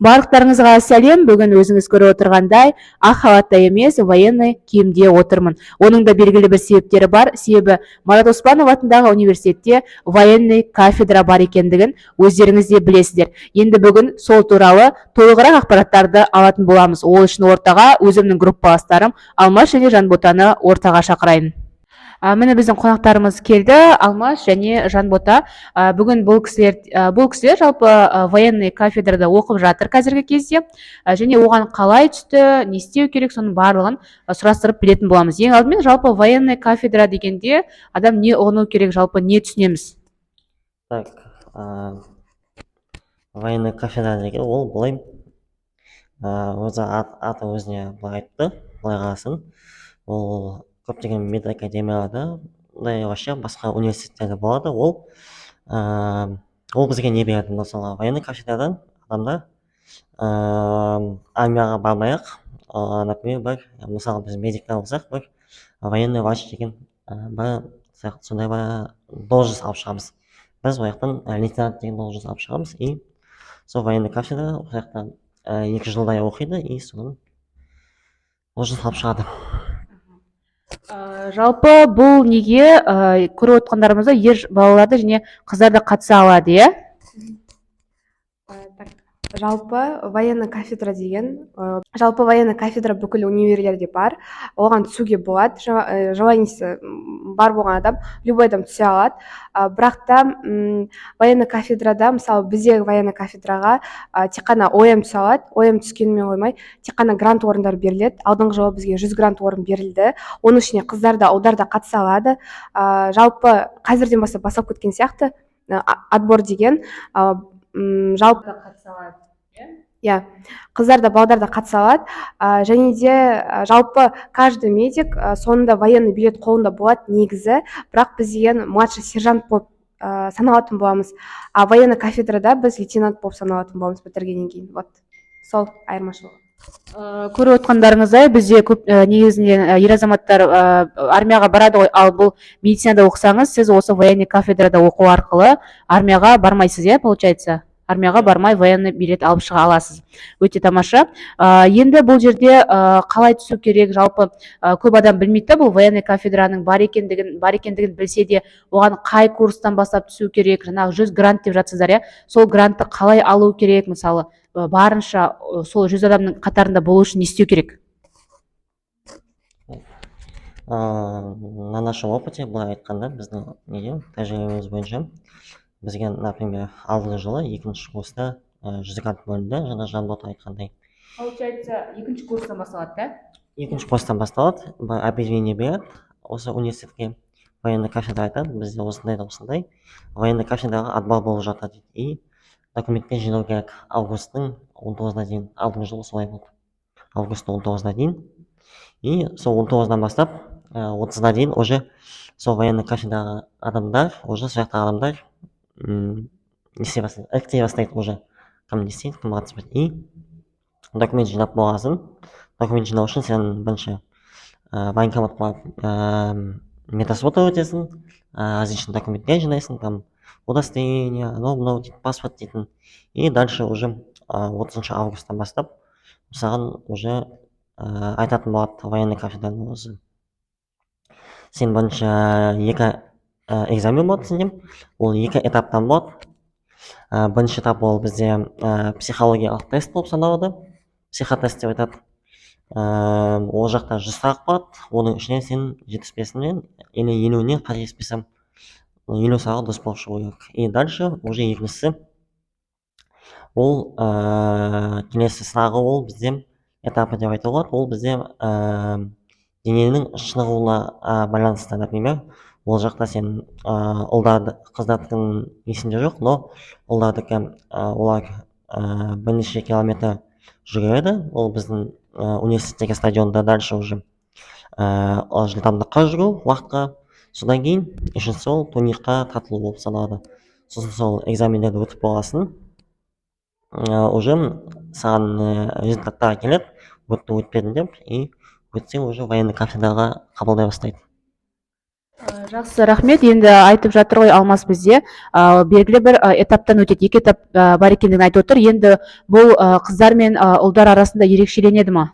Барлықтарыңызға сәлем. Бүгін өзіңіз көріп отырғандай ақ халатта емес, военный киімде отырмын. Оның да белгілі бір себептері бар. Себебі Марат Оспанов атындағы университетте военный кафедра бар екендігін өздеріңіз де білесіздер. Енді бүгін сол туралы толығырақ ақпараттарды алатын боламыз. Ол үшін ортаға өзімнің группаластарым Алмас және Жанботаны ортаға шақырайын. Міне біздің қонақтарымыз келді, Алмас және Жанбота. Бүгін бұл кісілер жалпы военный кафедрада оқып жатыр қазіргі кезде, және оған қалай түсті, не істеу керек, соның барлығын сұрастырып білетін боламыз. Ең алдымен жалпы военный кафедра дегенде адам не ұғыну керек, жалпы не түсінеміз? Так, военный кафедра деген ол былай өзі аты өзіне былай айтты, былай қарасын, ол көптеген медакадемияларда, вообще басқа университеттерде болады. Ол бізге не береді? Мысалы, военный кафедрадан адамдар армияға бармай-ақ, например, мысалы біз медиктер болсақ, бір военный врач деген сондай бір должность алып шығамыз. Біз ол жақтан лейтенант деген должность алып шығамыз, и сол военный кафедра ол жақтан 2 жылдай оқиды, и соның должность алып шығады. Жалпы бұл неге көріп отқандарымызда ер балаларды және қыздарды қатыса алады, иә? Жалпы военный кафедра деген, жалпы военный кафедра бүкіл универлерде бар. Оған түсуге болады. Желаниесі бар болған адам, любой адам түсе алады. Бірақ та военный кафедрада, мысалы біздегі военный кафедраға тек қана ОМ түсе алады. ОМ түскенімен қоймай, тек қана грант орындар беріледі. Алдыңғы жылы бізге 100 грант орын берілді. Оның ішіне қыздар да, ұлдар да қатыса алады. Жалпы қазірден бастап кеткен сияқты отбор деген, жалпы қатыса алады. Иә, қыздар да, балдар да қатыса алады. Және де жалпы каждый медик соңында военный билет қолында болады негізі, бірақ біз деген младший сержант болып саналатын боламыз. А военный кафедрада біз лейтенант болып саналатын боламыз бітіргеннен кейін. Вот, сол айырмашылығы. Көріп отқандарыңыздай, бізде көп негізінен ер азаматтар армияға барады ғой, ал бұл медицинада оқысаңыз, сіз осы военный кафедрада оқу арқылы армияға бармайсыз, иә, получается? Армияға бармай военный билет алып шыға аласыз. Өте тамаша. Енді бұл жерде қалай түсу керек? Жалпы көп адам білмейді, бұл военный кафедраның бар екендігін білсе де, оған қай курстан бастап түсу керек? Жаңағы 100 грант деп жатсыздар, иә? Сол грантты қалай алу керек? Мысалы, барынша сол 100 адамның қатарында болу үшін не істеу керек? На нашем опыте, былай айтқанда, біздің тәжірибеміз бойынша, бізге, например, алдыңғы жылы 2-ші курста 100 грант бөлінді, жаңа Жанбота айтқандай. Получается, 2-ші курстан басталады, да? 2-ші курстан басталады, бір объявление береді осы университетке. Военный кафедра айтады, бізде осындай, военный кафедраға отбор болып жатыр дейді. И документтер жинау керек августтың 19-на дейін. Алдыңғы жылы солай болды. Августтың 19-на дейін. И сол 19-дан бастап 30-на дейін уже сол военный кафедраға адамдар, уже сол жақта адамдар іріктей бастайды уже, кім не істейді, кім қатыспайды. И документ жинап болғасын, документ жинау үшін сен бірінші военкоматқа медосмотр өтесің, различный документтер жинайсың, там удостоверение, мынау дейді, паспорт дейтін. И дальше уже 30 августтан бастап саған уже айтатын болады военный кафедраның өзі. Сен бірінші 2 экзамен болады сенде, ол 2 этаптан болады. Бірінші этап ол бізде психологиялық тест болып саналады, психотест деп айтады. Ол жақта 100 сұрақ болады, оның ішінен сен 75-нен или 50-нен қателеспесем 50 сұрағы дұрыс болып шығу керек. И дальше уже екіншісі, ол келесі сұрағы ол бізде этапы деп айтуға болады. Ол бізде дененің шынығуына байланысты, например, ол жақта сен ұлдарды, қыздардікін есімде жоқ, но ұлдардікі олар бірнеше километр жүреді. Ол біздің университеттегі стадионда дальше уже жылдамдыққа жүру уақытқа. Содан кейін үшіншісі ол турнирға қатылу болып саналады. Сосын сол экзамендерді өтіп болғасын, уже саған результаттар келеді, өттің өтпедің деп, и өтсең уже военный кафедраға қабылдай бастайды. Жақсы, рахмет. Енді айтып жатыр ғой Алмас бізде белгілі бір этаптан өтеді. Екі этап бар екендігін айтып отыр. Енді бұл қыздар мен ұлдар арасында ерекшеленеді ма?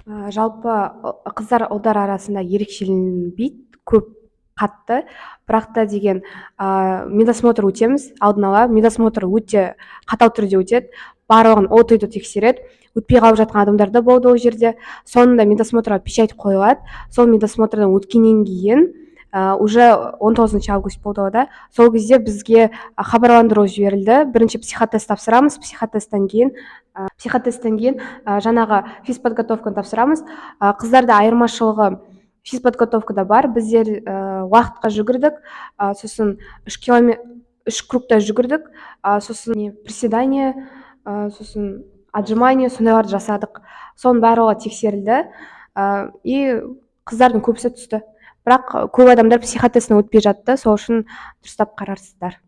Жалпы қыздар ұлдар арасында ерекшеленбейді, көп қатты, бірақ та деген медосмотр өтеміз, алдын ала медосмотр өте қатал түрде өтеді, барлығын отойды тексереді, өтпей қалып жатқан адамдар да болды ол жерде. Соңында медосмотрға печать қойылады. Сол медосмотрдан өткеннен кейін уже 19 август болды ғой да, сол кезде бізге хабарландыру жіберілді. Бірінші психотест тапсырамыз, психотесттен кейін жаңағы физподготовканы тапсырамыз. Қыздарда айырмашылығы физподготовкада бар. Біздер уақытқа жүгірдік, сосын 3 кругта жүгірдік, сосын приседание, сосын отжимание, сондайларды жасадық. Соның барлығы тексерілді, и қыздардың көбісі түсті. Бірақ көп адамдар психотесттен өтпей жатты, сол үшін дұрыстап қарарсыздар.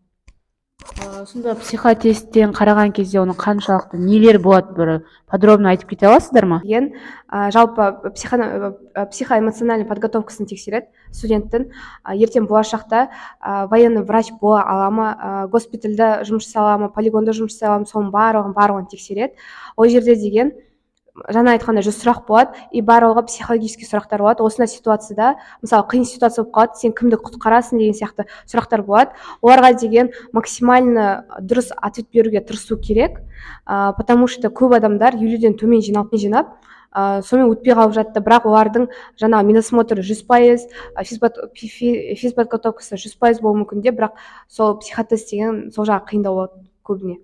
Сонда психотесттен қараған кезде оның қаншалықты нелер болады, бір подробно айтып кете аласыздар ма? Деген жалпы психоэмоциональный подготовкасын тексереді студенттің. Ертең болашақта военный врач бола ала ма, госпитальда жұмыс жасай ала ма, полигонда жұмыс жасай ала ма, соның барлығын тексереді. Ол жерде деген жаңа айтқанда 100 сұрақ болады, и барлығы психологический сұрақтар болады. Осындай ситуацияда, мысалы қиын ситуация болып қалады, сен кімді құтқарасың деген сияқты сұрақтар болады. Оларға деген максимально дұрыс ответ беруге тырысу керек, потому что көп адамдар елуден төмен жинап сонымен өтпей қалып жатты. Бірақ олардың жаңа медосмотры 100%, физподготовкасы 100% болуы мүмкін де, бірақ сол психотест деген сол жағы қиындау болады көбіне.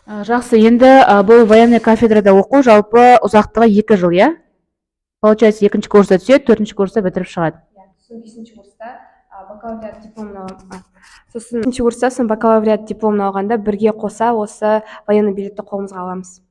Жақсы, енді бұл военный кафедрада оқу жалпы ұзақтығы 2 жыл, иә? Получается, 2-ші курста түседі, 4-ші курста бітіріп шығады. Сосын 5-ші курста бакалавриат дипломын сосын 5-ші курста бакалавриат дипломын алғанда бірге қоса осы военный билетті қолымызға аламыз.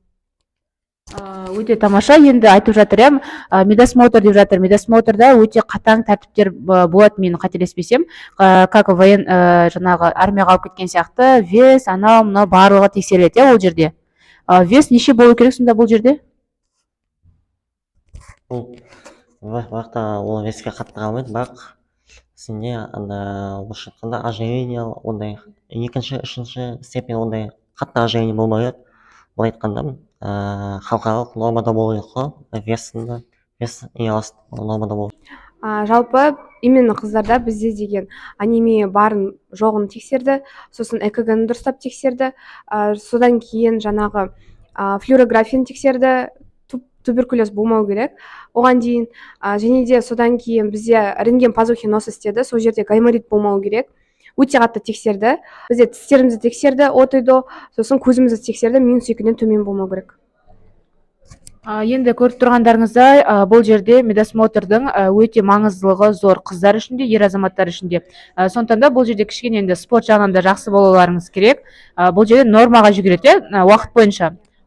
Өте тамаша. Енді айтып жатыр, медосмотр деп жатыр. Медосмотрда өте қатаң тәртіптер болады, мен қателеспесем. Как жаңағы армияға алып кеткен сияқты, вес, анау, мынау барлығы тексеріледі, ол жерде. Вес неше болу керек сонда бұл жерде? Вақта ол веске қатты қалмайды, бірақ сенде орысша айтқанда ожирение, ондай екінші, үшінші степень ондай қатты ожирение болмайды. Былай айтқанда халықаралық нормада болу керек қой, вес ең аз нормада болу. Жалпы именно қыздарда бізде деген анемия барын жоғын тексерді, сосын ЭКГ-ны дұрыстап тексерді, содан кейін жаңағы флюорографияны тексерді, туберкулез болмау керек. Оған дейін және де содан кейін бізде рентген пазухиноз істеді, сол жерде гайморит болмау керек. Өте қатты тексерді. Бізде тістерімізді тексерді, отойды, сосын көзімізді тексерді, -2-ден төмен болмау керек. Енді көріп тұрғандарыңыздай, бұл жерде медосмотрдың өте маңыздылығы зор, қыздар үшін де, ер азаматтар үшін де. Сондықтан да бұл жерде кішкене енді спорт жағынан да жақсы болуларыңыз керек. Бұл жерде нормаға жүгіреді,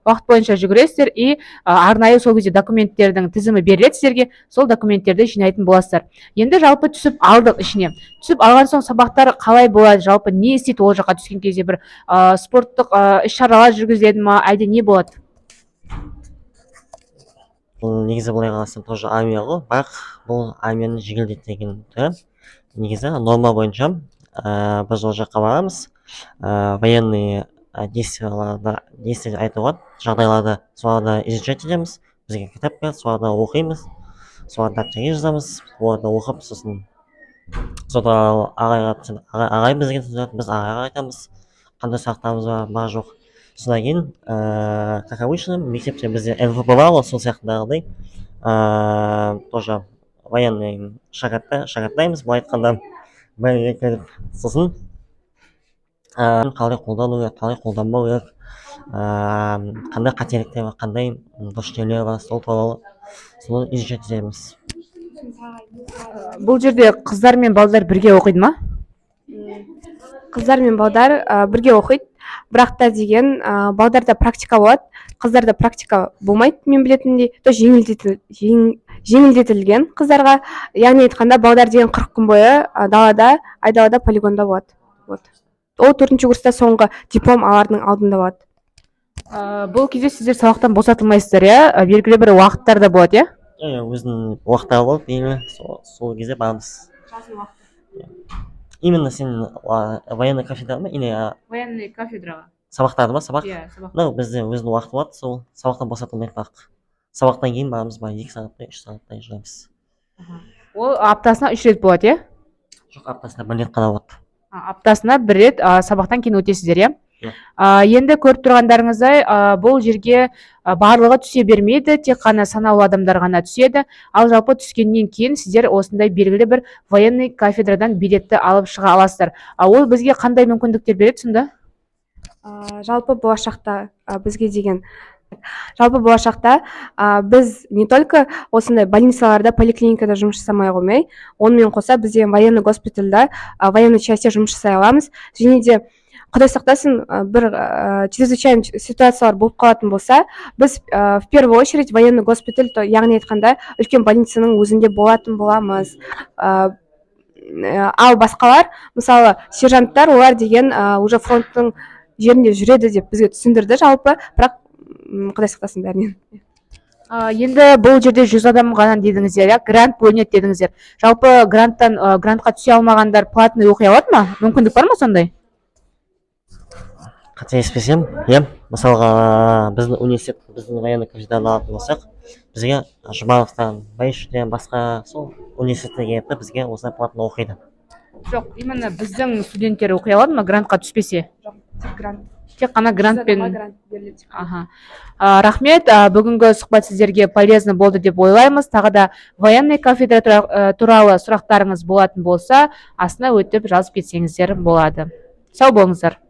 уақыт бойынша жүгіресіздер, и арнайы сол кезде документтердің тізімі беріледі сіздерге, сол документтерді жинайтын боласыздар. Енді жалпы түсіп алдық ішіне. Түсіп алған соң сабақтар қалай болады, жалпы не істейді ол жаққа түскен кезде, бір спорттық іс-шаралар жүргізіледі ма, әлде не болады? Бұл негізі былай қарасам тоже армия ғой, бірақ бұл армияның жеңілдетілген түрі. Негізі норма бойынша біз ол жаққа барамыз, военный действия айтылған жағдайларды соларды изучать етеміз, бізге кітап береді, соларды оқимыз, соларды дәптерге жазамыз, соларды оқып, сосын ағай бізге түсіндіреді, біз ағайға айтамыз, қандай сұрақтарымыз бар жоқ. Содан кейін, как обычно, мектепте бізде ЛВП бар ғой, сол сияқтындағыдай тоже военный шагаттаймыз, былай айтқанда бәріне кіріп, сосын қалай қолдану керек, қалай қолданбау керек, қандай қателіктер бар, қандай дұрыс жерлер бар, сол туралы соны изучать етеміз. Бұл жерде қыздар мен балдар бірге оқиды ма? Қыздар мен балдар бірге оқиды, бірақ та деген балдарда практика болады, қыздарда практика болмайды, мен білетіндей, то жеңілдетілген қыздарға, яғни айтқанда балдар деген 40 күн бойы айдалада полигонда болады. Ол 4-ші курста соңғы диплом алардың алдында болады. Бұл кезде сіздер сабақтан босатылмайсыздар, иә? Белгілі бір уақыттар да болады, иә? өзінің уақыттары болады деймін, сол кезде барамыз. Именно сен военный кафедра ма или военный кафедраға. сабақтарды ма, сабақ? Иә, сабақ. Бізде өзінің уақыты болады, сол сабақтан босатылмайды бірақ. Сабақтан кейін барамыз ба, 2 сағаттай, 3 сағаттай жүреміз. Ол аптасына 3 рет болады, иә? Жоқ, аптасына 1 рет қана болады. Аптасына 1 рет сабақтан кейін өтесіздер, иә? Иә. Енді көріп тұрғандарыңыздай, бұл жерге барлығы түсе бермейді, тек қана санаулы адамдар ғана түседі. Ал жалпы түскеннен кейін сіздер осындай белгілі бір военный кафедрадан билетті алып шыға аласыздар. Ол бізге қандай мүмкіндіктер береді сонда? Жалпы болашақта бізге деген біз не только осындай больницаларда, поликлиникада жұмыс жасамай қоймай, онымен қоса бізде военный госпитальда, военный частьте жұмыс жасай аламыз. Және де Құдай сақтасын, бір чрезвычайный ситуациялар болып қалатын болса, біз в первую очередь военный госпиталь, яғни айтқанда үлкен больницаның өзінде болатын боламыз. Ал басқалар, мысалы сержанттар, олар деген уже фронттың жерінде жүреді деп бізге түсіндірді жалпы, бірақ Құдай сақтасын бәрінен. Енді бұл жерде 100 адам ғана дедіңіздер, грант бөлінеді дедіңіздер. Жалпы грантқа түсе алмағандар платный оқи алады ма? Мүмкіндік бар ма сондай? Қателеспесем, иә, мысалға біздің университет, біздің военный кафедраны алатын болсақ, бізге Жұбановтан, Бәйішевтен басқа сол университетке келіп бізге осылай платно оқиды. Жоқ, именно біздің студенттер оқи алады ма грантқа түспесе? Жоқ, тек грант. Тек қана грантпен. беріледі. Рахмет, бүгінгі сұхбат сіздерге полезно болды деп ойлаймыз. Тағы да военный кафедра туралы сұрақтарыңыз болатын болса, астына өтіп жазып кетсеңіздер болады. Сау болыңыздар.